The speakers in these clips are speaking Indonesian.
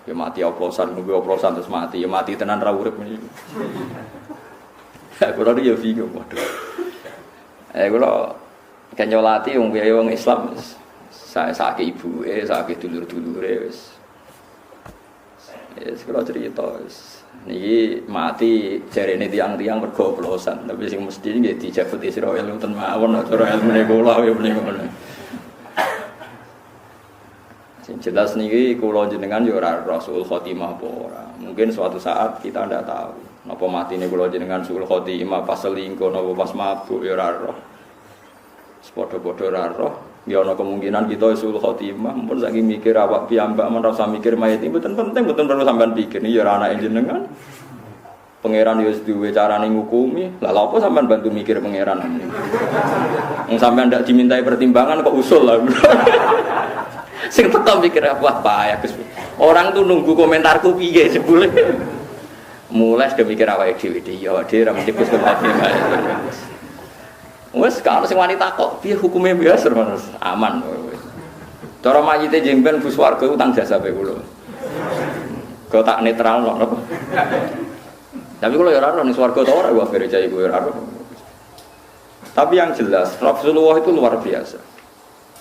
Ya mati oplosan, nunggu oplosan terus mati. Ya mati tenan ra urip iki. Kula ya bingung waduh. Kula kan nyolati wong Islam saya sakit ibuke, sakit dulur-dulure wis. Kula cerita wis. Niki mati jarene tiang-tiang mergo oplosan, tapi sing mesti nggih dijabut Israil ngoten mawon cara ilmune kula ya menika ngono. Jelas niki kula jenengan yo ora Rasul Khotimah apa ora. Mungkin suatu saat kita ndak tahu. Napa matine kula jenengan Rasul Khotimah pas selingkuh napa pas mabuk yo ora roh. Padha-padha ora roh. Ya ana kemungkinan kita Rasul Khotimah mumpun saking mikir awak piyambak men ora usah mikir mayit iki mboten penting, mboten perlu sampean pikir. Iki yo ora anake jenengan. Pangeran yo wis duwe carane ngukumi. Lah lha apa sampean bantu mikir pangeran? Wong sampean ndak dimintai pertimbangan kok usul lah. Sing teko mikir apa ya Gus. Orang tuh nunggu komentarku piye sebule. Mulai sudah mikir awake dhewe ya dhewe ra mesti Gus Khotimah. Wes kalau sing wanita kok piye hukume biasa Mas aman. Cara mayite jemben bus warga utang jasa bae kula. Kok tak netral kok. Tapi kula ya ora ning swarga ta ora wae cah iku ora. Tapi yang jelas Rasulullah itu luar biasa.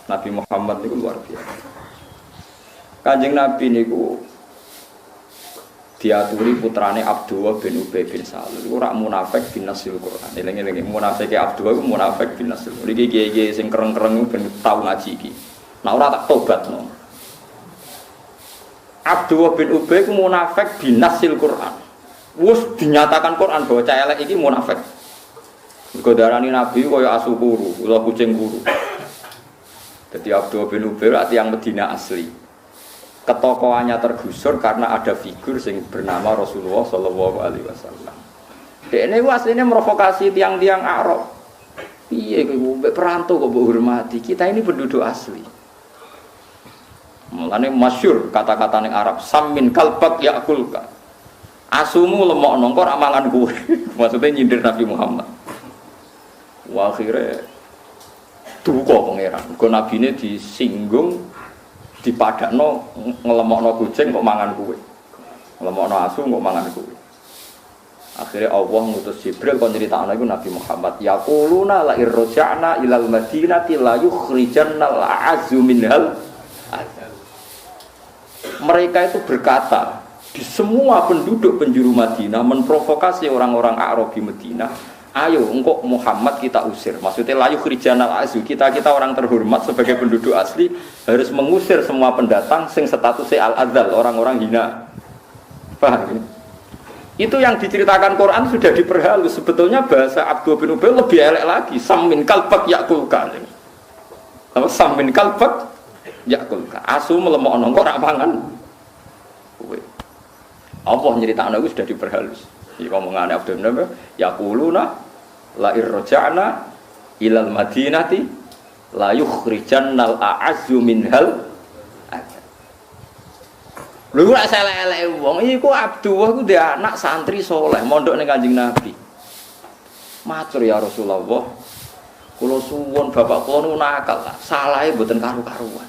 Nabi Muhammad itu luar biasa. Kanjeng Nabi niku diaturi putrane Abdullah bin Ubay bin Salul. Iku ora munafik bin nasil Quran. Eling-eling munafike Abdullah iku munafik bin nasil. Iki kiye-kiye sing kereng-kereng ben tau ngaji iki. Nah ora tak tobatno. Abdullah bin Ubay iku munafik bin nasil Quran. Wis dinyatakan Quran bahwa cah elek iki munafik. Mergo darani Nabi kaya asu kuru, utawa kucing kuru. Jadi Abdullah bin Ubay ati yang Medina asli. Ketokohannya tergusur karena ada figur yang bernama Rasulullah Shallallahu Alaihi Wasallam. Ini aslinya merovokasi tiang-tiang Arab. Iya, perantau kok hormati. Kita ini penduduk asli. Mulane masyhur kata-kata ning Arab, samin kalbak yakulka. Asumu lemok nongkor amangan kue. Maksudnya nyindir Nabi Muhammad. Wah akhirnya duka pangeran. Kok Nabi ini disinggung. Dipadakno ngelemokno kucing kok mangan kuwe. Ngelemokno asu kok mangan kuwe. Akhirnya Allah ngutus Jibril kon nyritakno iku Nabi Muhammad, yaquluna la irja'na ilal madinati la yukhrijanna al-'azzu minhal. Mereka itu berkata, di semua penduduk penjuru Madinah memprovokasi orang-orang Arab di Madinah. Ayo engkau Muhammad kita usir. Maksudnya layu khrijanal azu. Kita orang terhormat sebagai penduduk asli harus mengusir semua pendatang sing statusnya al-adzal, orang-orang hina. Paham ini? Itu yang diceritakan Quran sudah diperhalus. Sebetulnya bahasa Abdullah bin Ubay lebih elek lagi. Samin kalbak yakulka. Apa samin kalbak yakulka? Asu melemok nongkor rak pangan. Allah nyeritakno itu sudah diperhalus. Iki omongane Abdul Nabi, yaquluna la irja'na ilal madinati la yukhrijannal a'azzu minhal. Lha ora elek-elek wong iku Abdullah ku dia anak santri soleh mondok ning Kanjeng Nabi. Matur ya Rasulullah, kula suwun bapak kula nu nakal, salahe mboten karu-karuan.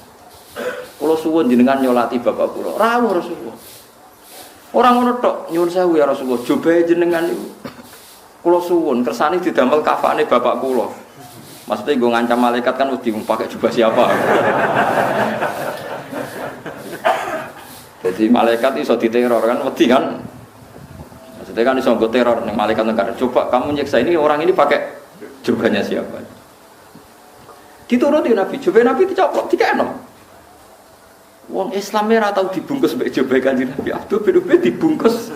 Kula suwun jenengan nyolati bapak kula. Rawuh Rasulullah. Orang ngono tok nyuwun sewu ya Rasulullah, jobahe jenengan niku. Kula suwun kersane didamel kafane bapak kula. Maksudnya nggo ngancam malaikat kan wedi pakai jubah siapa. Jadi malaikat iso diteror kan wedi kan. Maksudnya kan iso nggo teror ning malaikat negara. Coba kamu nyiksa ini orang ini pakai jubahnya siapa. Dituruti Nabi, jubah Nabi dicoplok dikeno. Wong Islam ora tau dibungkus mbek jobahe Kanjeng Nabi. Abdul bin Ubay dibungkus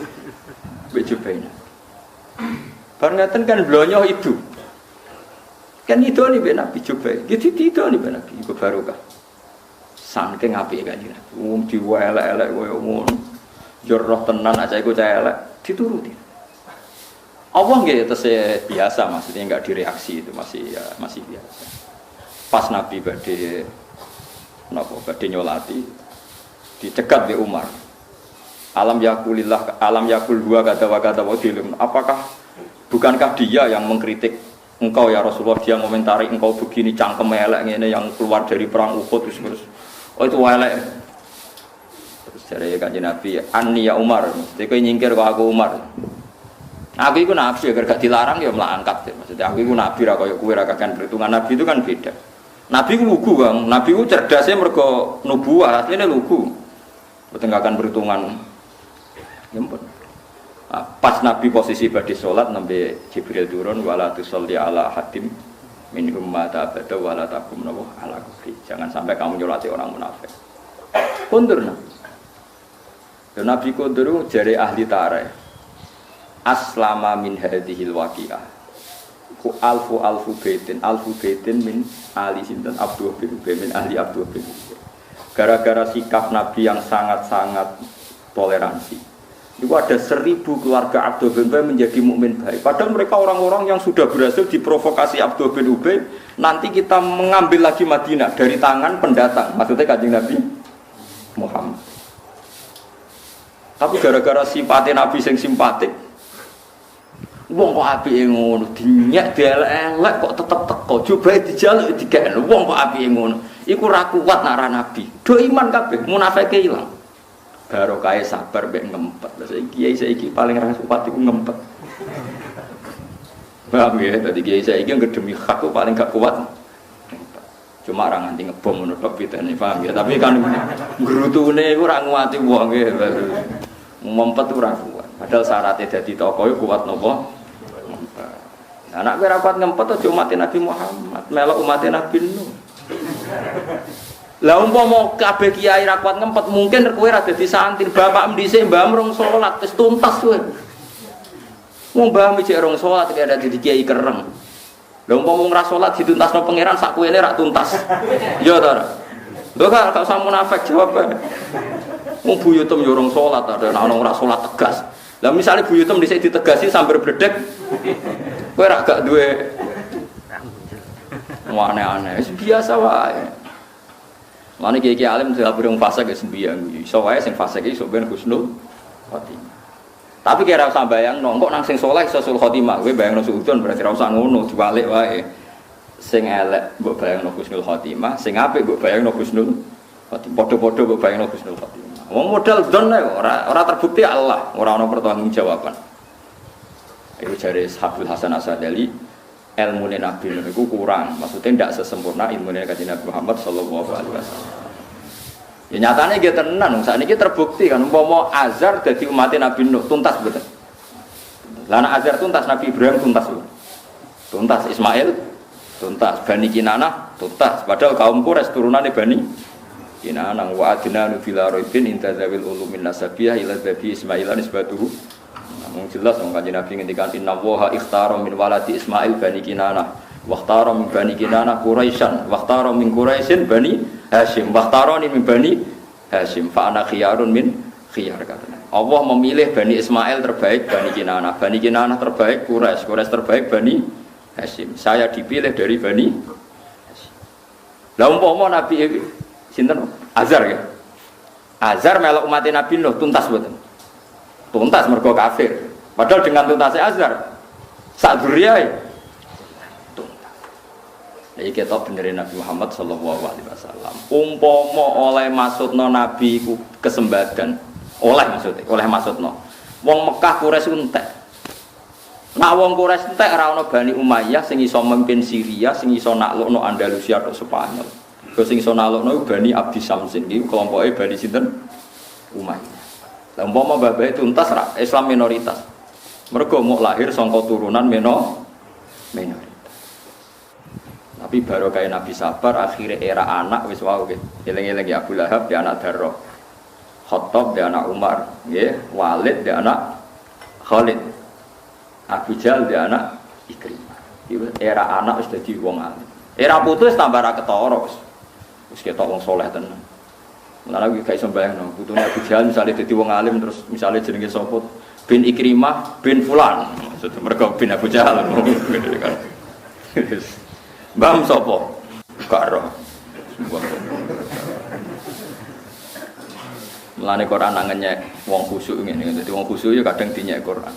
mbek jobahe. Bar ngaten kan blonyo itu. Kan itu nih mbek Nabi jobahe. Gitu itu nih mbek Nabi iku barokah. Saking apike Kanjeng Nabi. Wong diwelek-elek koyo ngono. Yo roh tenan aja iku cah elek dituruti. Allah nggih tesih biasa maksudnya enggak direaksi itu masih biasa. Pas Nabi badhe nyolati dicegat di Umar. Alam yakul dua kata wadilum. Apakah bukankah dia yang mengkritik engkau ya Rasulullah, dia komentari engkau begini cangkem elek ngene yang keluar dari perang Uhud terus. Oh itu elek. Terus Jare Kanjeng Nabi, "Anni ya Umar." Mesti kowe nyingkir kok aku Umar. Aku iku nabi agar gak dilarang ya melangkat. Maksudnya aku iku nabi ra kaya kowe ra kakan perhitungan nabi itu kan beda. Nabi ku lugu, Bang. Nabi ku cerdasnya mergo nubuwah, asline lugu. Mboten gak akan perhitungan. Nyempet. Nah, pas Nabi posisi badhe salat nembe Jibril turun wala tusolli ala hadim minhum ma ta'abada wala taqum nawa ala kubri. Jangan sampai kamu nyolati orang munafik. Kondur nah. Dan Nabi kondur jare ahli tarikh. Aslama min hadhil waqi'ah. Ku alfu baitin min ahli sinten Abdul bin Ubay min ahli Abdul bin Ubay. Gara-gara sikap Nabi yang sangat-sangat toleransi. Itu ada 1000 keluarga Abdul bin Ubay menjadi mukmin baik. Padahal mereka orang-orang yang sudah berhasil diprovokasi Abdul bin Ubay. Nanti kita mengambil lagi Madinah dari tangan pendatang. Maksudnya Kanjeng Nabi Muhammad. Tapi gara-gara simpati Nabi yang simpatik, wong kok apike ngono, dinyek dielek kok tetep teko, coba dijaluk digekno. Wong kok apike ngono. Iku ra kuat nak ra Nabi. Do iman kabeh, munafike ilang. Barokah sabar mek ngempet. Lah saiki paling ra kuat iku ngempet. Paham ya? Dadi kiai saiki ngedemi hak ku paling gak kuat. Cuma orang nganti ngebom ngono tok pitene, paham ya. Tapi kan grutune iku ora nguati wong nggih. Ngempet ora kuat. Padahal syaratnya dadi tokoh iku kuat napa? Anak kowe ra kuat ngempet aja umat Nabi Muhammad, melok umat Nabi Nuh. Lah umpama kabeh kiai ra kuat ngempet, mungkin kowe ra dadi santri, bapak dhisik mbah rong salat wis tuntas kowe. Wong mbah micik rong salat kaya dadi kiai kereng. Lah umpama ora salat dituntasno pangeran sak kuwene ra tuntas. Ya ta ora? Lho gak usah munafik jawab ae. Wong buyutem yo rong salat ada ana ora salat tegas. Lah misale buyutem dhisik ditegasi sambil bledek. Kowe ra gak duwe aneh-aneh, biasa wae. Mane kiai alim dilapuri wong fasik wis sembiang. Iso wae sing fasik iki sok ben husnul khotimah. Tapi kira usah bayangno, kok nang sing saleh iso husnul khotimah. Kowe bayangno suudon berarti ora usah ngono, dibalik wae. Sing elek mbok bayangno husnul khotimah, sing apik mbok bayangno husnul khotimah. Padha-padha mbok bayangno husnul khotimah. Wong modal don ora terbukti Allah, ora ana pertanggungjawaban. Iku jare Habib Hasan Asadali, ilmu Nabi niku kurang, maksudnya tidak sesempurna ilmu Kanjeng Nabi Muhammad sallallahu alaihi wasallam. Ya nyatane nggih tenan, sakniki terbukti kan umpama Azar dadi umat Nabi Nuh tuntas mboten. Lah nek Azar tuntas Nabi Ibrahim tuntas. Tuntas Ismail tuntas, Bani Kinanah tuntas. Padahal kaum Quraisy turunane Bani Kinanah wa adnanu fil araibin intazawil ulumin nasabiyah ila dhabi Ismail nisbatuhu. Namun jelas Kanjeng Nabi ngendikan inna waha ikhtara min waladi Ismail Bani Kinanah waqtara min Bani Kinanah Quraisyan waqtara min Quraisyin Bani Hashim waqtarani min Bani Hashim fa ana khiyarun min khiyar katanya. Allah memilih Bani Ismail terbaik Bani Kinanah terbaik Quraisy terbaik Bani Hashim. Saya dipilih dari Bani Hashim. Lah umpama Nabi sinten Azar ya. Azar melok umat Nabi Nuh tuntas mboten. Tuntas mergo kafir. Padahal dengan tuntasnya Azar sak duriyae iki ketok benerin Nabi Muhammad sallallahu alaihi wasallam. Umpama oleh maksudno Nabi iku kesembadan, oleh maksudno. Wong Mekah Quraisy entek. Nak wong Quraisy entek ora ana Bani Umayyah sing iso memimpin Syria, sing iso naklukno Andalusia atau Spanyol. Sing iso naklukno Bani Abdi Samsin iki kelompoke Bani sinten? Umayyah. Lah umpama babahe tuntas ra Islam minoritas. Mergo mau lahir saka turunan minoritas. Tapi baru kayak Nabi sabar akhirnya era anak wis wow gitu. Eleng-eleng ya Abu Lahab dia anak Darrah, Khattab dia anak Umar, ya Walid dia anak Khalid, Abu Jahal dia anak Ikrimah. Era anak wis dadi wong alim. Era putus tambah ra ketara wis ketok wong saleh tenan. Mulane iki gak iso bayangno putune Abu Jahal misale dadi wong alim terus misale jenenge sapa bin Ikrimah bin Fulan. Maksud mereka bin Abu Jahal kan. Bam sopo, karo. Mulane Quran nangennya wong khusyuk ngene, dadi wong khusyuk ya kadang dinyek Quran.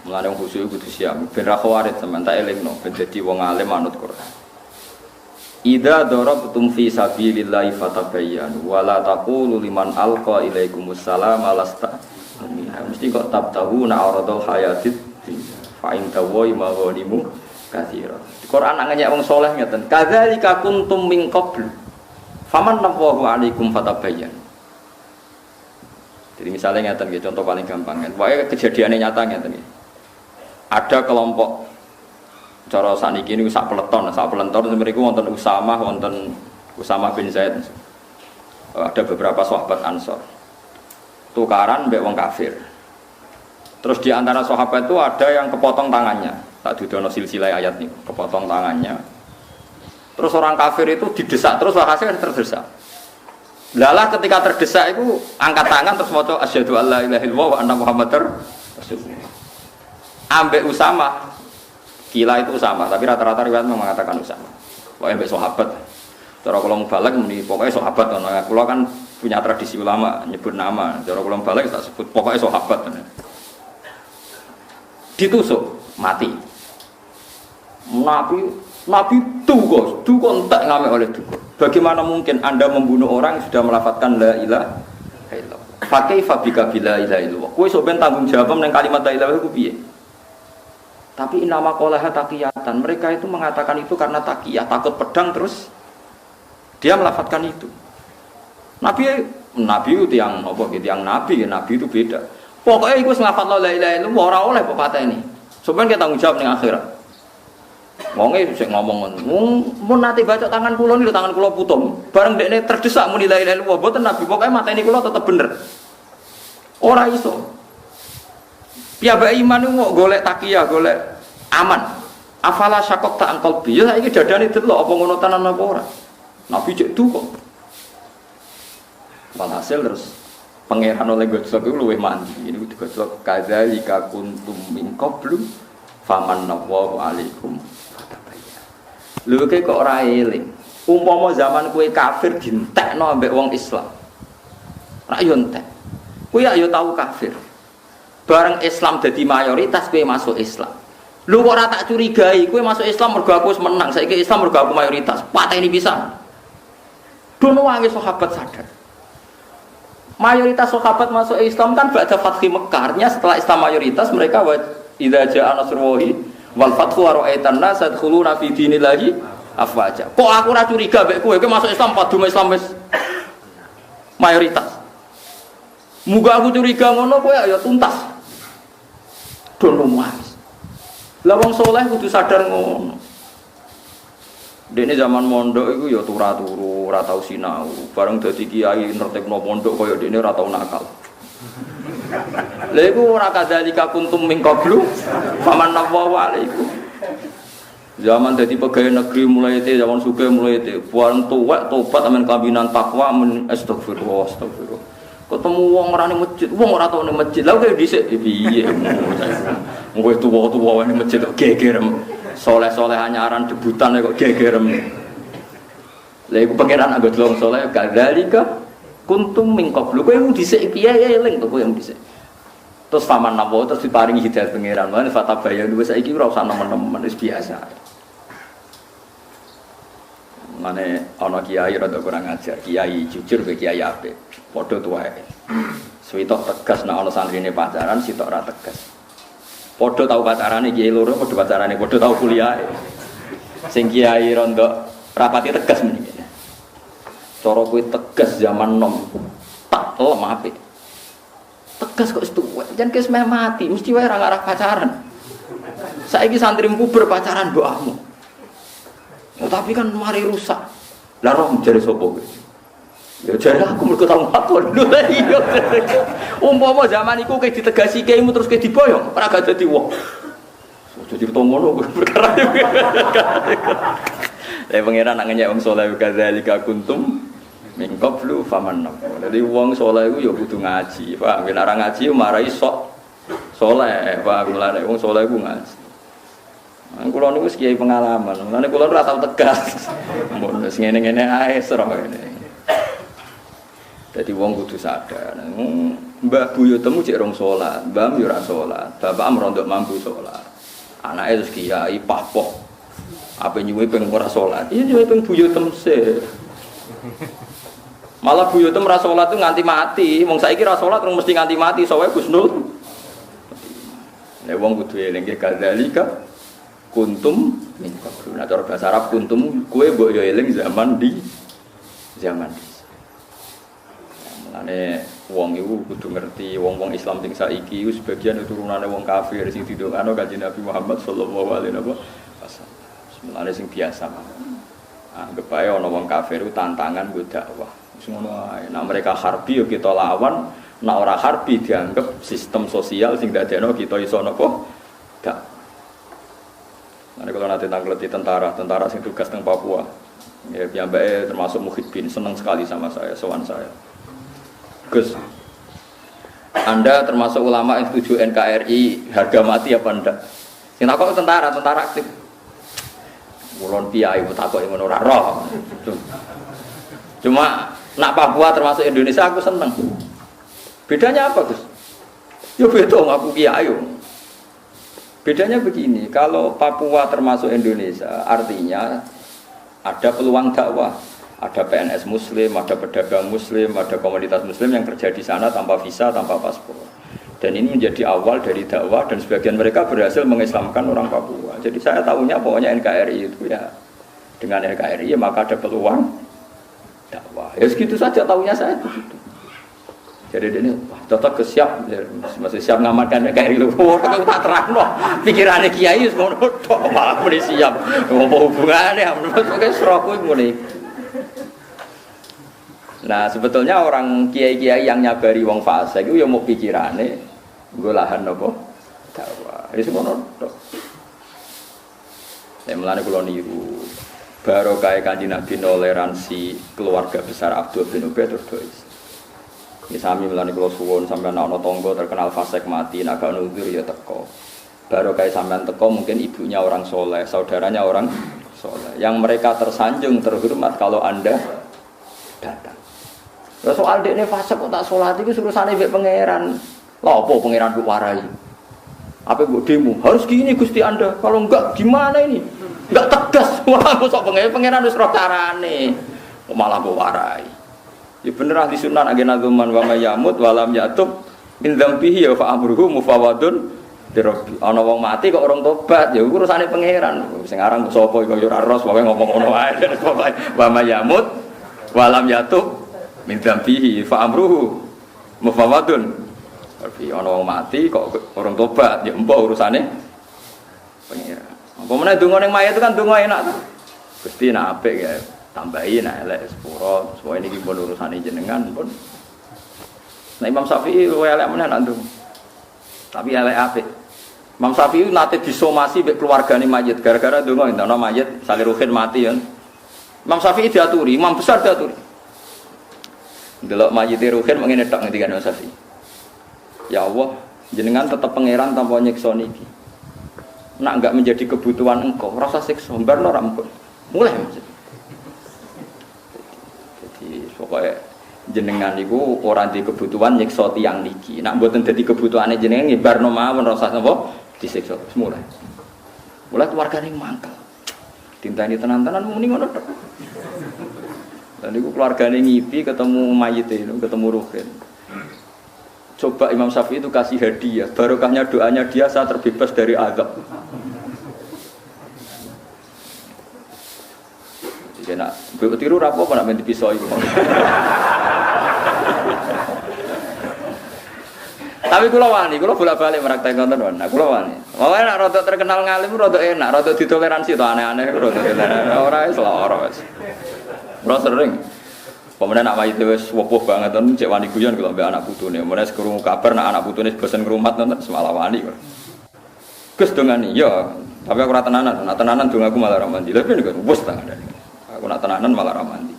Mulane wong khusyuk kudu siap, ben ra khawarit sampean tak elingno, ben dadi wong alim manut Quran. Idza darabtum fi sabilillahi fatabayyanu wa la taqulu liman alqa ilaikumus salama lasta mesti kok tabtahuna aradul hayatid fa in tawai maghanimu katsira. Quran nanya wong saleh ngeten, kadzalika kuntum min qabl faman nafahu alaikum fatabayyanu. Jadi misalnya ngeten nggih contoh paling gampang kan. Pokoke kejadiane nyata ngeten nggih. Ada kelompok cara sakniki niku sak peleton mriku wonten Usamah bin Zaid. Ada beberapa sahabat Ansor. Tukaran mbek wong kafir. Terus di antara sahabat itu ada yang kepotong tangannya. Tak dudono silsilah ayat niku, kepotong tangannya. Terus orang kafir itu didesak terus hasilnya terdesak. Lalah ketika terdesak itu angkat tangan terus maca asyhadu alla ilaha illallah wa anna muhammadar rasulullah. Ambek Usamah Kila itu Usamah, tapi rata-rata riwayat mengatakan Usamah. Pokoknya mbek sahabat. Cara kula mubalak muni pokoknya sahabat ngono. Kula kan punya tradisi ulama nyebut nama. Cara kula mubalak tak sebut pokoknya sahabat. Ditusuk, mati. Nabi duga entek ngamek oleh duga. Bagaimana mungkin Anda membunuh orang yang sudah melafadzkan la ilaha illallah? Fa kaifa bika bila ilaha illallah? Kowe sok ben tanggung jawab nang kalimat la ilaha iku piye? Tapi nama qolaha taqiyatan. Mereka itu mengatakan itu karena taqiyah, takut pedang terus dia melafadzkan itu. Nabi itu yang apa gitu, yang nabi itu beda. Pokoknya iku nglafadz la ilaha illallah ora oleh kok pateni. Sampeyan kita tanggung jawab ning akhirat. Wonge sing ngomong mun nate baca tangan kula niku tangan kula putung. Bareng dekne terdesak muni la ilaha illallah mboten nabi pokoke mateni kula tetep bener. Ora iso. Piyambake iman niku kok golek takiyah, golek aman. Afala syaqaq ta angkal bi. Ya saiki dadane delok apa ngono tenan apa ora. Nabi cek duka. Walhasil terus pangeran oleh gojlok iku luwih mandi. Ini digojlok kadzalika kuntum min qablu famanallahu alaikum. Lho kok ora eling. Umpama zaman kowe kafir dientekno ambek wong Islam. Ra yo entek. Kowe yo tau kafir. Bareng Islam dadi mayoritas kowe masuk Islam. Lho kok ora tak curigai kowe masuk Islam mergo aku wis menang. Saiki Islam mergo aku mayoritas. Pateni pisan. Dono wangi sahabat sadar. Mayoritas sahabat masuk Islam kan ba'da Fathi Mekkah. Artinya setelah Islam mayoritas mereka idza ja'a nasrullahi wal fathu wa ra'aitan nas yadkhuluna fi dinillahi afwaja. Kok aku ora curiga mbek kowe masuk Islam padha Islam wis mayoritas. Muga aku curiga ngono kowe ya tuntas. Dono mas. Lah wong saleh kudu sadar ngono. Dene zaman mondok iku ya turu-turu, ora tau sinau. Bareng dadi kiai nertibno pondok kaya dene ora tau nakal. Lha iku ora kadzalika kuntum min qablu famanallahu alaikum. Zaman dadi pegawai negeri mulai itu, zaman sugih mulai itu. Bareng tuwek tobat amen kambinan takwa men astagfirullah. Ketemu wong ora ning masjid, wong ora tau ning masjid. Lah kaya dhisik piye? Wong tuwa-tuwa ning masjid kok geger. Soleh-soleh anyaran debutan kok gegerem. Lha iku pangeran anggo delong soleh kadzalika kuntum min qablu. Kowe mung dhisik piye eling to kowe mung dhisik. Terus faman napa terus diparingi hidayah pangeran. Lan fatabayan wis saiki ora usah nemen-nemen wis biasa. Mane ana kiai rada kurang ajar, kiai jujur be kiai apik. Padha tuwae. Suwitok tegas nek ana santrine pacaran, sitok ora tegas. Padha tau pacarane kiai loro, padha pacarane, padha tau kuliah. Sing kiai rondo rapati tegas meniki. Cara kowe tegas zaman nom tak lemah apik. Tegas kok setuwek, jan kes meh mati, mesti wae ora ngarah pacaran. Saiki santrimu berpacaran mbokmu. Ya, tapi kan mari rusak. Lah roh jare sapa kowe? Ya jare aku mergo tau makon. Lha iya. Umpama zaman iku kowe ditegasi kiaimu terus kowe diboyong, ora gak dadi wong. Jadi ngono perkara. Lah pangeran nak ngenyek wong saleh kadzalika kuntum min qablu famanna. Dadi wong saleh iku ya kudu ngaji, Pak. Yen ora ngaji marai sok saleh, Pak. Mulane wong saleh iku ngaji. Kula niku wis kiai pengalaman. Mulane kula ora tau tegas. Mun wis ngene-ngene ae sero ngene. Dadi wong kudu sadar. Mbah buyutemu cek rong salat, mbah yo ora salat. Bapak merondok mampu salat. Anake terus kiai papoh. Apa nyuwe ping ora salat? Iya nyuwe ping buyutem se. Malah buyutem ora salat tuh nganti mati. Wong saiki ora salat terus mesti nganti mati, sowe Gusnul. Nek wong kudu eling ge kadzalika kuntum min qablu. Nah cara bahasa Arab kuntum kowe mbok yo eling zaman di. Mulane wong iku kudu ngerti wong-wong Islam sing saiki iku sebagian turunane wong kafir sing didongakno Kanjeng Nabi Muhammad sallallahu alaihi wasallam. Mulane sing biasa mawon. Anggap ae ana wong kafir iku tantangan nggo dakwah. Wis ngono ae. Nek mereka harbi yo kita lawan, nek ora harbi dianggap sistem sosial sing dadekno kita iso napa? Dak. Nek kalau nanti tanggleti tentara sing tugas teng Papua. Ya piyambake termasuk Muhyiddin seneng sekali sama saya, sowan saya. Gus, Anda termasuk ulama yang setuju NKRI harga mati apa ndak? Sing takok tentara aktif. Mulon piyai takok ngono ora roh. Cuma nak Papua termasuk Indonesia aku seneng. Bedanya apa, Gus? Ya beda aku kiai. Bedanya begini, kalau Papua termasuk Indonesia artinya ada peluang dakwah. Ada PNS Muslim, ada pedagang Muslim, ada komunitas Muslim yang kerja di sana tanpa visa, tanpa paspor. Dan ini menjadi awal dari dakwah dan sebagian mereka berhasil mengislamkan orang Papua. Jadi saya tahunya pokoknya NKRI itu ya dengan NKRI ya maka ada peluang dakwah. Ya segitu saja tahunya saya begitu. Jadi ini cocok ke siap, masih siap ngamankan NKRI lu. Aku tak terang loh. Pikirannya kiai semua tok malah muni siap. Apa hubungannya? Pokoke sroku ngene. Nah sebetulnya orang kiai-kiai yang nyabari wong fasik itu ya mau pikirane nggo lahan napa dakwah. Wis ngono tok. Nek mulane kula niru barokah Kanjeng Nabi toleransi keluarga besar Abdul bin Ubay terus dois. Iki sami mulane kula suwun sampeyan ana tangga terkenal fasik mati nek gak nuzur ya teko. Barokah sampeyan teko mungkin ibunya orang soleh, saudaranya orang soleh. Yang mereka tersanjung terhormat kalau Anda datang. Lah soal dekne fase kok tak salat iki urusane mbek pangeran. Lha apa pangeran kok warai? Apa mbok demo? Harus gini Gusti Anda. Kalau enggak gimana ini? Enggak tegas. Wah, kok pangeran wis ro carane. Kok malah mbok warai. Ya bener ahli sunnah agena zaman wa mayamut walam yatub min dzambihi ya fa amruhu mufawadun dirabbi. Ana wong mati kok orang tobat ya urusane pangeran. Sing aran sapa iku ya ora ros pokoke ngomong ngono wae. Pokoke wa mayamut walam yatub min dzambihi fa amruhu mufawadun. Tapi ana wong mati kok orang tobat ya empuk urusane pangeran. Apa meneh donga ning mayit itu kan donga enak to. Gusti nek apik ya tambahi nek elek sepuro, supaya niki pun urusane jenengan pun. Nah Imam Syafi'i luwih elek meneh nak ndonga. Tapi elek apik. Imam Syafi'i nate disomasi mbek keluargane mayit gara-gara donga entono mayit Saliruhin mati ya. Imam Syafi'i diaturi, imam besar diaturi. Delok mayite Ruhin mengene tok ngendikane Syafi'i. Ya Allah, jenengan tetap pangeran tanpa nyiksa niki. Nak enggak menjadi kebutuhan engkau, rasa siksa barno ra empuk. Mulai maksud. Jadi pokoknya jenengan niku ora di kebutuhan nyiksa tiyang niki. Nak mboten dadi kebutuhane jenengan nggih barno mawon rasa napa disiksa mulai. Mulai keluargane mangkel. Tintani tenan-tenan muni ngono tok. Dan niku keluargane ngipi ketemu mayit itu, ketemu Ruhin. Coba Imam Syafi'i itu kasih hadiah, barokahnya doanya dia saat terbebas dari azab. Jadi nak tiru rapo apa nak menti pisau itu. Tapi kula wani, kula bolak-balik meraktek konten wan. Nah, kula wani. Wae nak rada terkenal ngalim rada enak, rada ditoleransi to aneh-aneh rada enak. Ora wis lara wis. Kula sering pemenang nak mayit wis wopoh banget ten cek wani guyon kula mbek anak putune. Mulane krungu kabar nak anak putune bosen ngrumat nonton semalah wani. Gus dongani, ya, tapi aku ora tenanan. Nak tenanan dongaku malah ra mandi. Lha piye niku wis tangan. Aku nak tenanan malah ra mandi.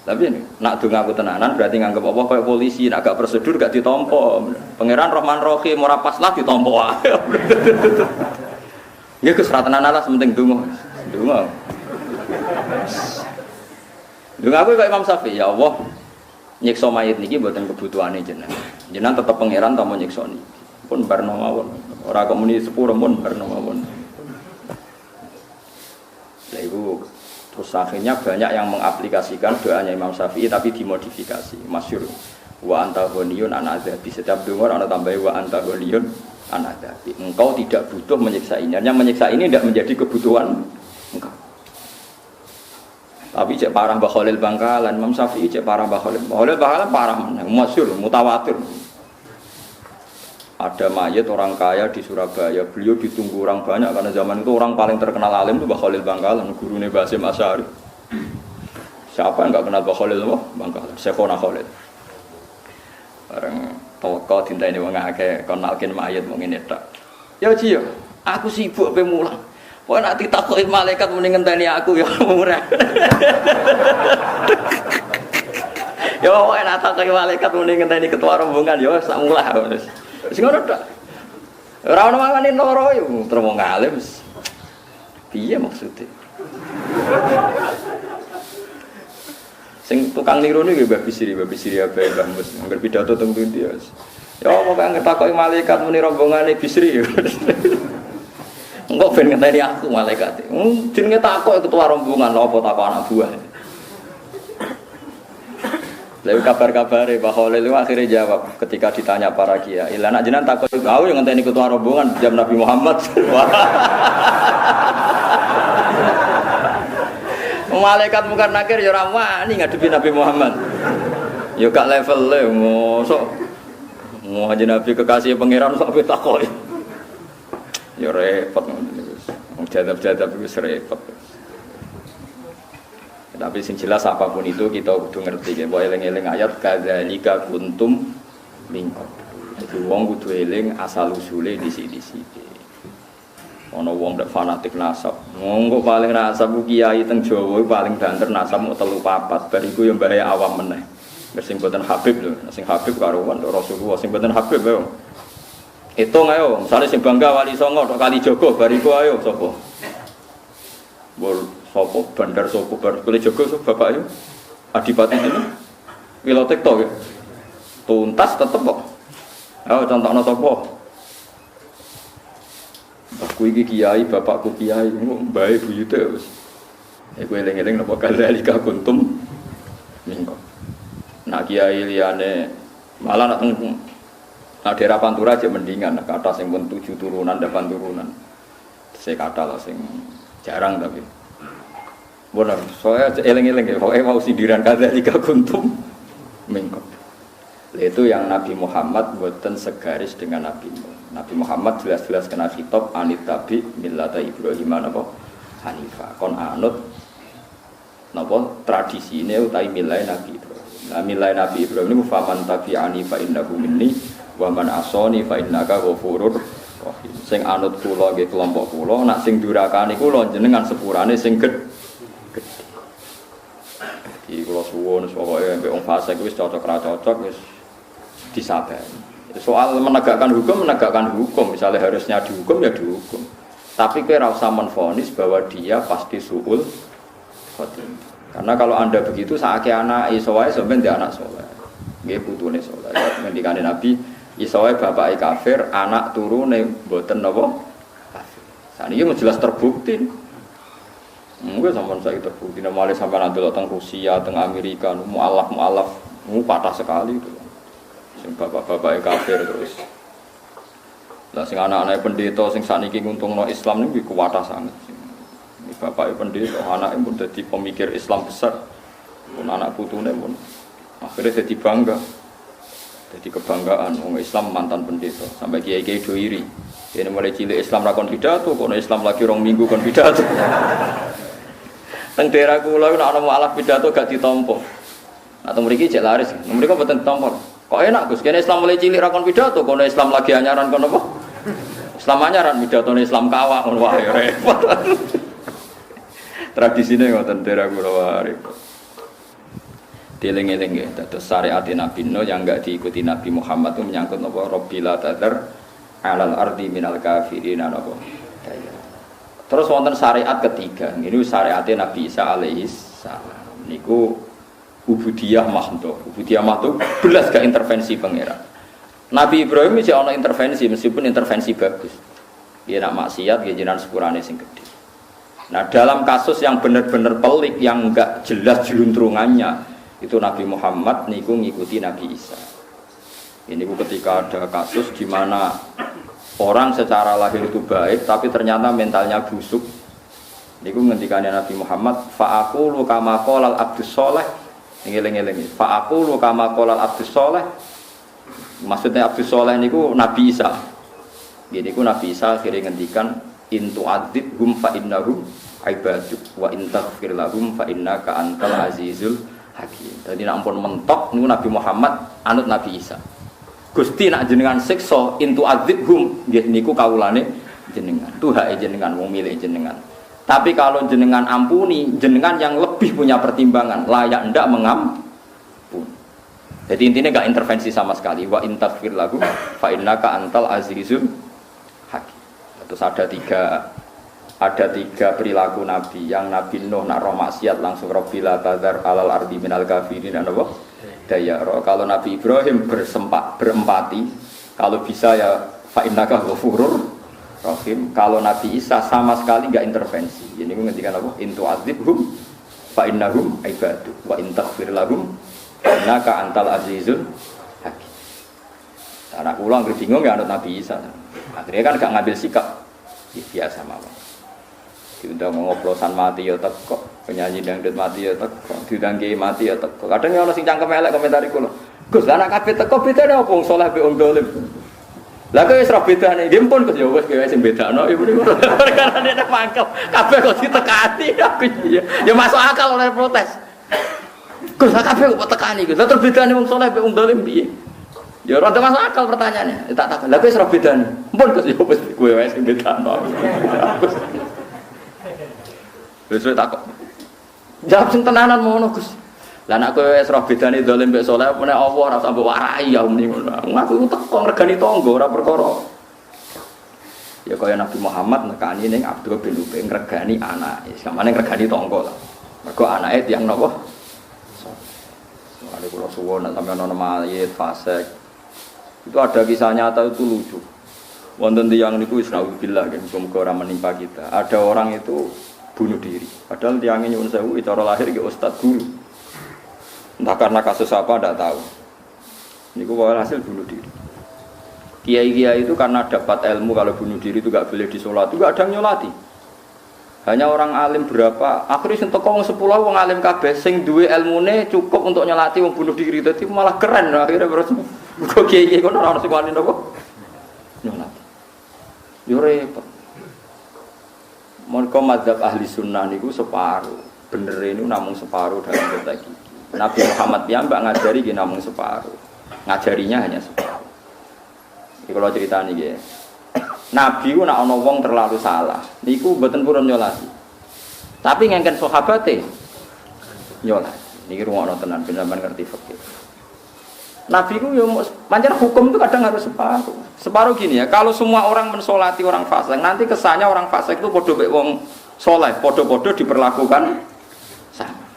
Tapi ini, nak dongaku tenanan berarti nganggep apa kayak polisi, nak gak prosedur gak ditompo. Pangeran Rahman Rahim ora pas lah ditompo wae. Ya Gus ra tenanan lah penting donga. Donga. Donga aku kaya Imam Syafi'i, ya Allah. Nyiksa mayit niki mboten kebutuhane jenengan. Jenengan tetep pangeran tanpa nyiksa niki. Pun barno mawon. Ora kok muni sepuro mun barno mawon. terus akhirnya banyak yang mengaplikasikan doanya Imam Syafi'i tapi dimodifikasi. Masyhur wa anta ghaniyun an adzabi. Setiap dengar ana tambahi wa anta ghaniyun an adzabi. Engkau tidak butuh menyiksa ini. Hanya menyiksa ini tidak menjadi kebutuhan engkau. Tapi cek parah Mbah Khalil Bangkalan, Imam Syafi'i cek parah Mbah Khalil. Mbah Khalil Bangkalan parah, masyhur, mutawatir. Ada mayat orang kaya di Surabaya, beliau ditunggu orang banyak karena zaman itu orang paling terkenal alim itu Mbah Khalil Bangkalan, gurunya Basim Asy'ari. Siapa yang enggak kenal Mbah Khalil Bangkalan? Syekhona Khalil. Bareng toko dinteni wong akeh kon nalkin mayat mung ngene tok. Ya Ji, aku sibuk pe mulang. Pokoke nek ditakoki malaikat muni ngenteni aku ya murah. Ya pokoke nek ditakoki malaikat muni ngenteni ketua rombongan ya sak mulah wis. Sing ngono tok. Ora ono mangane loro yo terus wong alim. Piye maksude? Sing tukang niru niku Mbah Bisri abae Mbah Mus. Angger pidato teng pundi ya. Ya pokoke ngetakoki malaikat muni rombongane Bisri. Engko ben ngenteni aku malaikat. Jenenge takok ketua rombongan lho apa takok anak buah. Lalu kabar-kabare Mbah Khalil itu akhirnya jawab ketika ditanya para kiai, "Lah nek jenengan takut aku yang ngenteni ketua rombongan jam Nabi Muhammad." Malaikat mungkar nakir ya ora wani ngadepi Nabi Muhammad. Ya gak levele mosok. Mau aja Nabi kekasih pangeran sampai takoki. Ya repot ngono niku. Wong jadab-jadab wis repot. Tapi sing jelas apapun itu kita kudu ngerti ya, bahwa eling-eling ayat kadzalika kuntum minkum. Jadi wong kudu eling asal usule di sini. Ana wong ndak fanatik nasab. Monggo paling nasab kiai teng Jawa paling banter nasab mau 3-4. Bariku ya mbahe awam meneh. Sing boten Habib lho, sing Habib karuan Rasulullah sing boten Habib ayo. Hitung ayo, misale sing bangga Wali Songo tok Kalijogo bariku ayo sapa? Sopo bandar sopo bar kule jogo sapa bapak yo adipati ini wilotek to ya tuntas tetep kok ayo contohno sapa aku iki kiai bapakku kiai mbae buyute wis iku eling-eling napa kadzalika kuntum mingko nah kiai liyane malah nak teng daerah Pantura aja mendingan kata sing pun 7 turunan 8 turunan saya kata lah sing jarang tapi benar, soalnya eling-eling ya, pokoknya mau sindiran kadzalika kuntum minkum. Itu yang Nabi Muhammad buatan segaris dengan Nabi Muhammad jelas-jelas kena khitab anitabi millata Ibrahim napa Hanifah. Kon anut napa tradisine utawi milai Nabi Ibrahim. Nah milai Nabi Ibrahim niku faman tabi'ani fa innahu minni wa man asani fa innaka ghafurur rahim. Sing anut kula nggih kelompok kula, nak sing durakani kula jenengan sepurane sing iki kula suwun pokoke mbek wong fasik wis cocok ra cocok wis disabari. Soal menegakkan hukum misalnya harusnya dihukum ya dihukum. Tapi kowe ora usah menvonis bahwa dia pasti suul khotimah. Karena kalau Anda begitu saake anak iso wae sampeyan ndek anak saleh. Nggih putune saleh. Ngendikane Nabi iso wae bapake kafir, anak turune mboten napa kafir. Saniki jelas terbukti. Mungkin sampai saya terbukti namanya sampai nanti datang Rusia, teng Amerika, mualaf, patah sekali itu. Sing bapak-bapak kafir terus. Lah sing anak-anak pendeta sing saniki nguntungno Islam niku kuwatah sanget. Ini bapak pendeta, anake pun dadi pemikir Islam besar. Pun anak putune pun akhirnya jadi bangga. Jadi kebanggaan wong Islam mantan pendeta sampai kiai-kiai do iri. Ini mulai cilik Islam ra kon pidato, kono Islam lagi 2 minggu kon pidato. Teng daerah kula nek ana mualaf pidato gak ditampa. Atau mriki cek laris, mriki mboten ditampa. Kok enak Gus, kene Islam mulai cilik ra kon pidato, kono Islam lagi anyaran kono apa? Islam anyaran pidatone Islam kawak ngono wae repot. Tradisine ngoten daerah kula wae. Dieling-eling nggih, dados syariat Nabi Nuh yang enggak diikuti Nabi Muhammad itu menyangkut apa? Rabbil tadar alal ardi minal kafirin apa? Terus wonten syariat ketiga, ini syariatnya Nabi Isa alaihi salam. Niku ubudiyah mahdoh. Ubudiyah mahdoh belas gak intervensi pangeran. Nabi Ibrahim iki ana intervensi meskipun intervensi bagus. Dia nak maksiat dia jenengan sepurane sing gedhe. Nah dalam kasus yang benar-benar pelik yang enggak jelas jeluntrungannya itu Nabi Muhammad niku ngikuti Nabi Isa. Ini ketika ada kasus di mana orang secara lahir itu baik tapi ternyata mentalnya busuk. Niku ngendikannya Nabi Muhammad fa'aqulu kama qalal abdus sholeh. Ngeling-eling. Fa'aqulu kama qalal abdus sholeh. Maksudnya abdus sholeh niku Nabi Isa. Gini ku Nabi Isa akhirnya ngendikan intu adzibhum fa innahum ibaduk wa in taghfir lahum fa innaka antal azizul hakim. Jadi nak ampun mentok niku Nabi Muhammad anut Nabi Isa. Gusti nak jenengan siksa intu adzibhum nggih niku kawulane jenengan. Tuhake jenengan wong milik jenengan. Tapi kalau jenengan ampuni, jenengan yang lebih punya pertimbangan layak ndak mengampuni. Jadi intinya enggak intervensi sama sekali. Wa in taghfir lahum fa innaka antal azizul hakim. Terus ada tiga perilaku Nabi. Yang Nabi Nuh nak roh maksiat langsung Rabbila tadzar alal ardi minal kafirin apa? Dayara. Kalau Nabi Ibrahim berempati, kalau bisa ya fa innaka ghafurur rahim. Kalau Nabi Isa sama sekali enggak intervensi. Ini ngendikan apa? Intu adzibhum fa innahum ibadu wa in taghfir lahum innaka antal azizul hakim. Anak kula anggere bingung ya anut Nabi Isa. Akhirnya kan gak ngambil sikap ya, biasa mawon. Diundang ngoplosan mati ya teko, penyanyi dangdut mati ya teko, diundang kiai mati ya teko. Kadang ya ana sing cangkem elek komentari kula. Gus, anak kabeh teko bedane apa wong saleh mbek wong dolim. Lah kok wis ora bedane, nggih pun Gus ya wis kowe sing bedakno ibu niku. Karena nek mangkel kabeh kok ditekani aku ya masuk akal oleh protes. Gus, kabeh kok tekani Gus. Lah terus bedane wong saleh mbek wong dolim piye? Ya ora masuk akal pertanyaannya. Tak tak. Lah kowe ora bedane. Mpun Gus ya wis kowe wae sing bedakno. Wis takok. Jawab sing tenanan ngono Gus. Lah nek kowe wis ora bedane dolim mbek saleh meneh Allah ora sampe warai ya muni ngono. Aku teko ngregani tangga ora perkara. Ya kaya Nabi Muhammad nekani ning Abdul bin Ubay ngregani anake. Samane ngregani tangga lah. Mergo anake tiyang napa? Ada kula suwun nek sampeyan ana mayit fasik. Itu ada kisah nyata itu lucu. Wonten tiyang niku wis naudzubillah nggih muga ora menimpa kita. Ada orang itu bunuh diri. Padahal tiyangnya nyuwun sewu cara lahir nggih ustaz guru. Entah karena kasus apa tidak tahu. Niku hasil bunuh diri. Kiai-kiai itu karena dapat ilmu kalau bunuh diri itu enggak boleh disolat, itu enggak ada nyolati. Hanya orang alim berapa, akhirnya sing teko wong 10 wong alim kabeh sing duwe ilmune cukup untuk nyolati wong bunuh diri. Dadi malah keren akhirnya terus kok kiai-kiai kono ora ono sing wani napa? Nyolati. Yo repot. Mergo mazhab ahli sunnah niku separuh. Bener ini namung separuh dalam konteks iki. Nabi Muhammad piyambak ngajari nggih namung separuh. Ngajarinya hanya separuh. Iki kalau cerita niki. Nabi ku nek ana wong terlalu salah, niku mboten purun nyolati. Tapi ngengken sahabate nyolati. Niki rumono tenan ben sampean ngerti fikih. Nabi ku yo pancen hukum itu kadang harus separuh. Separuh gini ya, kalau semua orang mensolati orang fasik, nanti kesannya orang fasik itu padha mek wong saleh, padha-padha diperlakukan sama.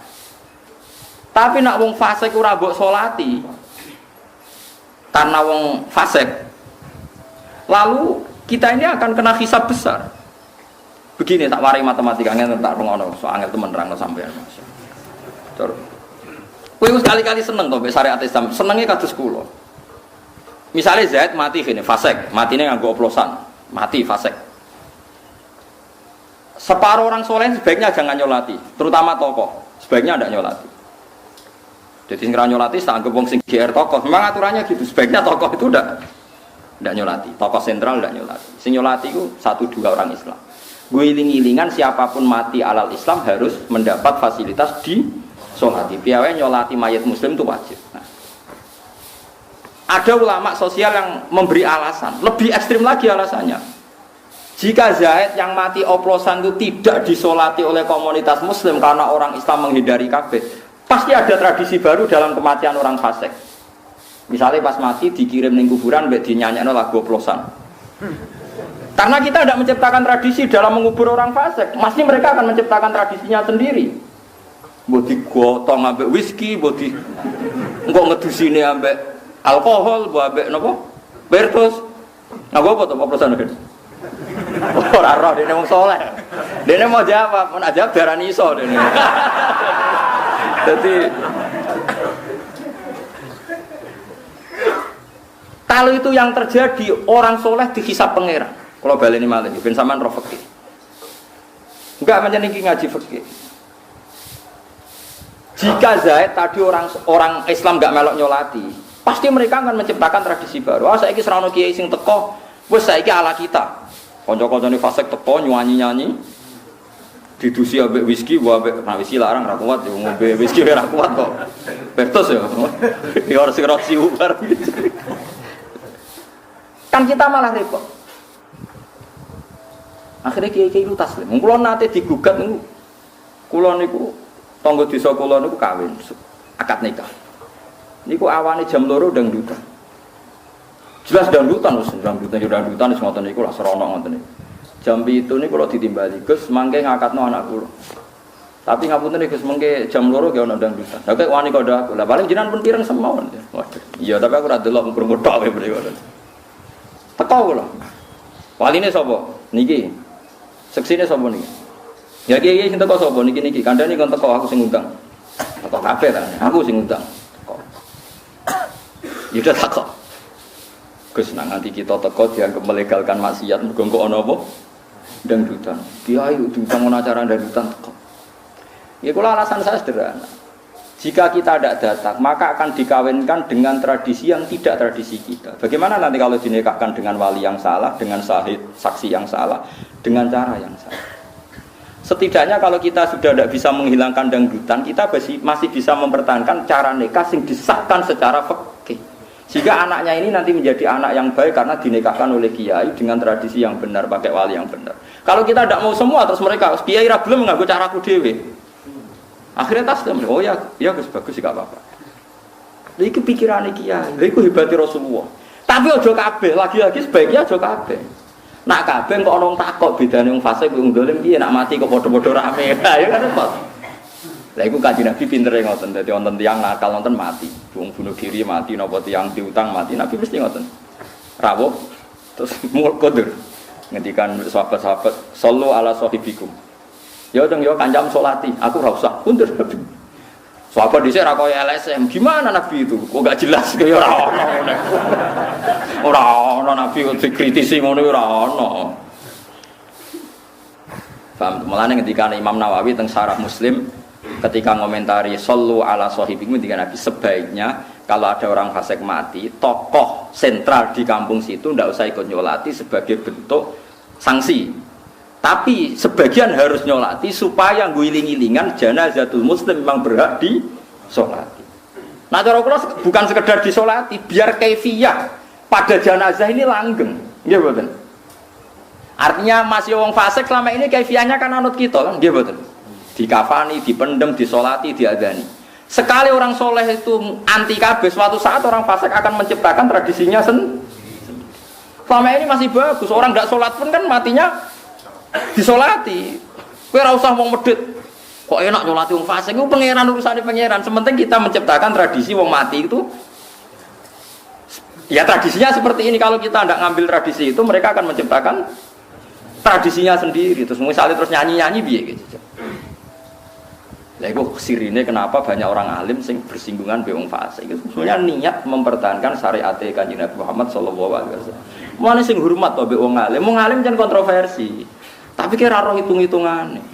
Tapi nak wong fasik ora mbok solati karena wong fasik, lalu kita ini akan kena hisab besar. Begini tak warai matematika ngene tak rungono, so angel temen nerangno sampean. Tur. Kowe sekali-kali seneng to mbek syariat Islam, senenge kados kula. Misale Zaid mati gini, fasik, matine nganggo oplosan, mati fasik. Separuh orang soleh sebaiknya jangan nyolati, terutama tokoh, sebaiknya tidak nyolati. Jadi sing nyolati sanggep wong sing GR tokoh, memang aturannya gitu, sebaiknya tokoh itu tidak nyolati, tokoh sentral tidak nyolati. Sing nyolati itu 1-2 orang Islam. Guling-gilingan siapapun mati alal Islam harus mendapat fasilitas di solati. Piawai nyolati mayat muslim itu wajib. Nah, ada ulama sosial yang memberi alasan, lebih ekstrim lagi alasannya. Jika Zaid yang mati oplosan itu tidak disolati oleh komunitas muslim karena orang Islam menghindari kafir, pasti ada tradisi baru dalam kematian orang fasik. Misalnya pas mati dikirim ning kuburan mbek dinyanyekno lagu oplosan. Karena kita tidak menciptakan tradisi dalam mengubur orang fasik, pasti mereka akan menciptakan tradisinya sendiri. Mbok digotong ambek whisky, mbok di engko ngedusine ambek alkohol, mbok ambek napa? Bertus. Nggo apa to oplosan kan? Ora roh dene wong saleh. Dene mau jawab, mun jawab darani iso dene. Jadi kalau itu yang terjadi orang soleh dihisab pangeran. Kalau baleni malih ben sampean roh fikih. Enggak pancen iki ngaji fikih. Jika Zaid tadi orang Islam enggak melok nyolati, pasti mereka akan menciptakan tradisi baru. Ah saiki serana kiai sing teko, wis saiki ala kita. Kanca-kancane fasik teko nyanyi-nyanyi. Didusi ambek whisky, wa ambek whisky larang ra kuat yo ngombe whisky ora kuat kok. Bertos yo. Ya ora sing roti ubar. Kan kita malah repot. Akhirnya kiai-kiai itu taslim. Kula nate digugat niku. Kula niku tangga desa kula niku kawin akad nikah. Niku awane jam 2 dangdutan. Jelas dangdutan wis dangdutan wis ngoten niku lah serono ngoten niku. Jam 7 niku kula ditimbali, Gus mangke ngakatno anak kula. Tapi ngapunten Gus mangke jam 2 ge ana dangdutan. Lah kok wani kandha aku. Lah paling jenengan pun pireng semawon. Waduh. Iya tapi aku ora delok mung tok wae mriko. Teko kula. Waline sapa? Niki. Seksine sapa niki? Ya kiai sing teko sapa niki kandhane kon teko aku sing ngundang. Teko kabeh ta. Aku sing ngundang. Teko. Ya udah teko. Gus nang nganti kita teko dianggap melegalkan maksiat mergo kok ana apa? Dangdutan. Kiai diundang ana acara dangdutan teko. Ya kula alasan saya sederhana. Jika kita tidak datang, maka akan dikawinkan dengan tradisi yang tidak tradisi kita. Bagaimana nanti kalau dinikahkan dengan wali yang salah, dengan sahid, saksi yang salah, dengan cara yang salah? Setidaknya kalau kita sudah tidak bisa menghilangkan dangdutan, kita masih bisa mempertahankan cara nikah yang disahkan secara fikih. Jika anaknya ini nanti menjadi anak yang baik karena dinikahkan oleh kiai dengan tradisi yang benar, pakai wali yang benar. Kalau kita tidak mau semua, terus mereka, kiai ra belum mengganggu caraku dewe. Akhirnya taslim, oh ya Gus bagus sih gak apa-apa. Ini pikiran kiai, ini hebatnya Rasulullah. Tapi ojo kabeh, lagi-lagi sebaiknya ojo kabeh. Nak kabeh kok orang takok bedane wong fasik wong dolim piye nak mati kok padha-padha rame. Lah ya kan repot. Lah iku Kanjeng Nabi pintere ngoten, dadi wonten tiyang nakal wonten mati. Wong bunuh diri mati napa tiyang diutang mati, Nabi mesti ngoten. Rawuh terus mul kodur. Ngendikan sahabat-sahabat, "Shallu ala sahibikum." Ya dong ya kancam salati, aku ora usah mundur. Sahabat dhisik ra koyo LSM, gimana Nabi itu? Kok gak jelas kaya ora ono ngene. Ora ono Nabi kok dikritisi ngono ora ono. Paham? Mulane ketika Imam Nawawi teng Syarah Muslim ketika ngomentari sallu ala sahibikum dengan Nabi sebaiknya kalau ada orang fasik mati, tokoh sentral di kampung situ ndak usah ikut nyolati sebagai bentuk sanksi. Tapi sebagian harus nyolati supaya ngiling-ngilingan janazatul muslim memang berhak disolati. Nah cara kula bukan sekedar disolati, biar kaifiyah pada jenazah ini langgeng. Nggih mboten. Artinya masih wong fasik selama ini kaifiyahnya kan anut kita kan, nggih mboten. Dikafani, dipendem, disolati, diadzani. Sekali orang soleh itu anti kabeh, suatu saat orang fasik akan menciptakan tradisinya sendiri. Selama ini masih bagus, orang enggak sholat pun kan matinya disolati. Kowe ora usah wong medhit. Kok enak nyolati wong fasik? Iku pangeran urusane pangeran. Sementing kita menciptakan tradisi wong mati itu. Ya tradisinya seperti ini. Kalau kita tidak ngambil tradisi itu, mereka akan menciptakan tradisinya sendiri. Terus misalnya terus nyanyi-nyanyi piye gitu. Lah iku sirine kenapa banyak orang alim sing bersinggungan be wong fasik. Itu sebenarnya niat mempertahankan syariat Kanjeng Nabi Muhammad sallallahu alaihi wasallam. Mane sing hormat to be wong alim. Wong alim jan kontroversi. Tapi kira roh hitung-hitungane.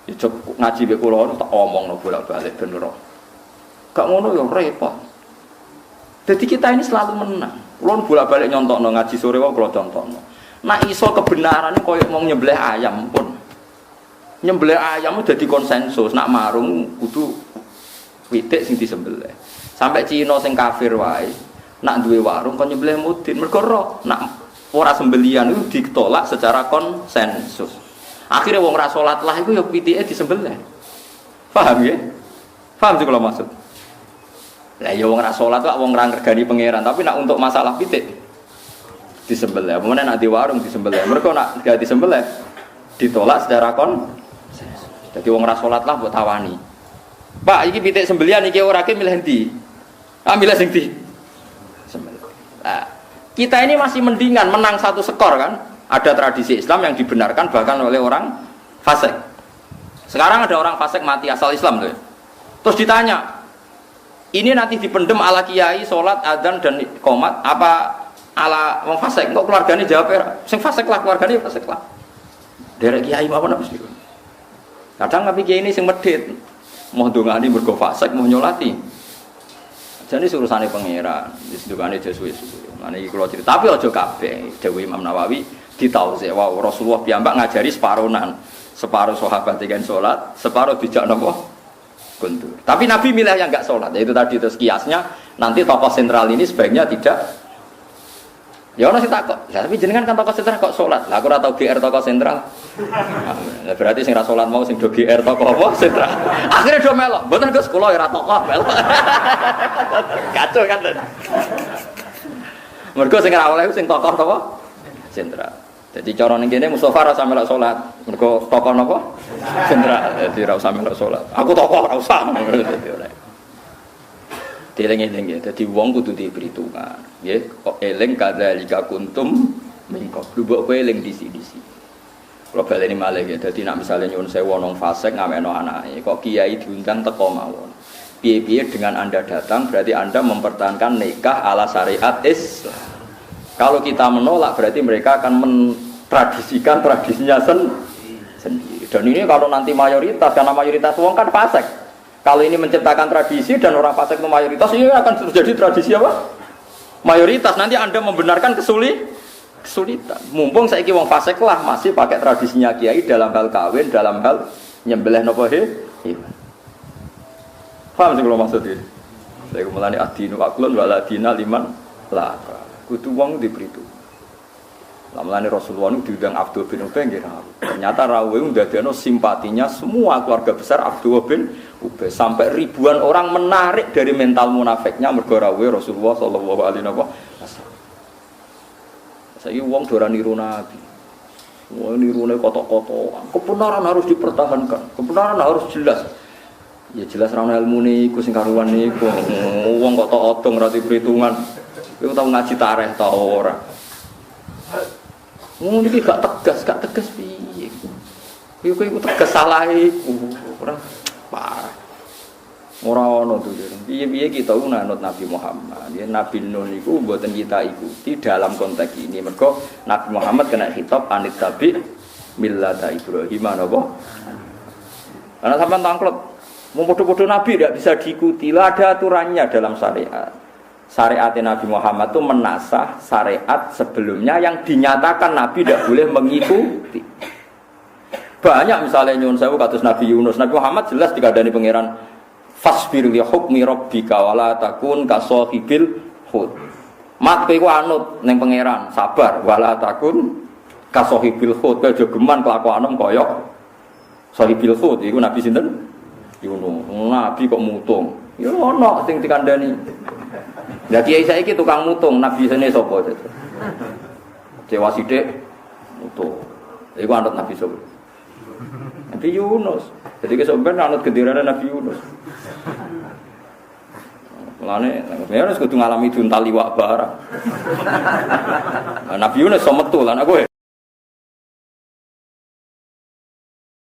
Ya cok ngaji be kula tak omongno bolak-balik ben roh. Gak ngono ya repot. Jadi kita ini selalu menang. Kula bolak-balik nyontokno ngaji sore wae kula contohno. Nak iso kebenaran koyo mau nyembelih ayam pun. Nyembelih ayam dadi konsensus, nak marung kudu witik sing disembelih. Sampai Cina sing kafir wae, nak duwe warung kon nyembelih mudin mergo roh nak ora sembelian itu ditolak secara konsensus. Akhirnya wong ra salat lah iku ya pitike disembelih. Paham ya? Paham sih kalau maksud. Lah ya wong ra salat kok wong ra ngergani pangeran, tapi nak untuk masalah pitik disembelih. Kemudian nak di warung disembelih. Mergo nak gak disembelih ditolak secara konsensus. Jadi wong ra salat lah mbok tawani. Pak, iki pitik sembelian iki ora ke milih ndi? Ah milih sing ndi? Sembelih. Kita ini masih mendingan menang satu skor kan? Ada tradisi Islam yang dibenarkan bahkan oleh orang fasik. Sekarang ada orang fasik mati asal Islam tuh. Terus ditanya, ini nanti dipendem ala kiai, sholat, adzan dan qomat apa ala wong fasik? Kok keluarganya jawab ya, sing fasik lah keluarganya fasik lah. Derek kiai apa napa sih? Kadang tapi kiai ini sing medhit, mau dongani mergo fasik, mau nyolati. Jadi urusane pangeran, disdukane Yesus. Lan iki kula cerita, tapi aja kabeh. Dewe Imam Nawawi ditauze wow Rasulullah piyambak ngajari separonan. Separuh sahabat dengan salat, separuh dijak napa? Kuntur. Tapi Nabi milih yang enggak salat. Yaitu tadi terus kiasnya nanti tokoh sentral ini sebaiknya tidak. Ya ono sing takok, ya, tapi jenengan kan tokoh sentral kok salat. Lah aku ora tau GR tokoh sentral. Nah, berarti sing ra salat mau sing do GR tokoh apa sentral. Akhire do melok. Mboten Gus kula ora tokoh melok. Kacau kan. Mergo sing ra oleh sing tokoh apa? Sentral. Jadi cara ning kene Mustofa ra usah melok salat. Mergo tokoh napa? Sentral. Jadi ra usah melok salat. Aku tokoh ra usah. Dadi ora. Dieling-eling ya, jadi wong kudu diperhitungan ya, kok eling kadzalika kuntum mingkop lu mbok kowe eling disi-disi kalau baleni malih ya, jadi nak misalnya nyuwun sewu nang fasik ngamekno anake kok kiai diundang teko mawon piye-piye dengan anda datang berarti anda mempertahankan nikah ala syariat Islam. Kalau kita menolak berarti mereka akan mentradisikan tradisinya sendiri dan ini kalau nanti mayoritas, karena mayoritas wong kan fasik. Kalau ini menciptakan tradisi dan orang fasik itu mayoritas, ini akan terjadi tradisi apa? Mayoritas. Nanti Anda membenarkan kesulitan. Mumpung saiki wong fasik lah masih pakai tradisinya kiai dalam hal kawin, dalam hal nyembelih napa hewan. Paham sing kula maksud iki? Saya mulane adinu aklun wala dina liman la. Kudu wong dipritu. Lamalane Rasulullah itu diundang Abdul bin Ubay nggih. Ternyata rawuhe ndadekno simpatinya semua keluarga besar Abdul bin Ubay sampai ribuan orang menarik dari mental munafiknya mergo rawuhe Rasulullah sallallahu alaihi wasallam. Saiki wong ora niru Nabi. Wong nirune kotok-kotokan. Kebenaran harus dipertahankan. Kebenaran harus jelas. Ya jelas ra ono ilmune iku sing karuan niku. Wong kok tok-otong ora diperhitungan. Iku tau ngaji tarikh ta ora? Ini gak tegas piye. Iku tegas salah iku. Ora parah. Ora ono to. Piye-piye kita nganut Nabi Muhammad. Ya Nabi Nuh niku mboten kita ikuti dalam konteks ini. Mergo Nabi Muhammad kena khitab anit tabi millata Ibrahim napa? Karena sampean tangklep mau podo-podo Nabi tidak bisa diikuti. Lah ada aturannya dalam syariat. Syariat Nabi Muhammad itu menasah syariat sebelumnya yang dinyatakan Nabi tidak boleh mengikuti. Banyak misalnya nyuwun sewu kados Nabi Yunus. Nabi Muhammad jelas dikandani pangeran fasbir li hukmi rabbika wala takun kasahibil hud. Mat kowe anut ning pangeran, sabar wala takun kasahibil hud. Kowe aja geman kelakuanem kaya sahibil hud. Iku Nabi sinten? Yunus. Nabi kok mutung. Ya ono sing dikandani. Lah kiai saiki tukang mutung, Nabi sene sapa itu? Dewa sithik mutung. Iku anut Nabi sapa? Nabi Yunus. Jadi kesoben anut gendirane Nabi Yunus. Mulane Yunus kudu ngalami duntal liwak barang. Nabi Yunus so metu lan aku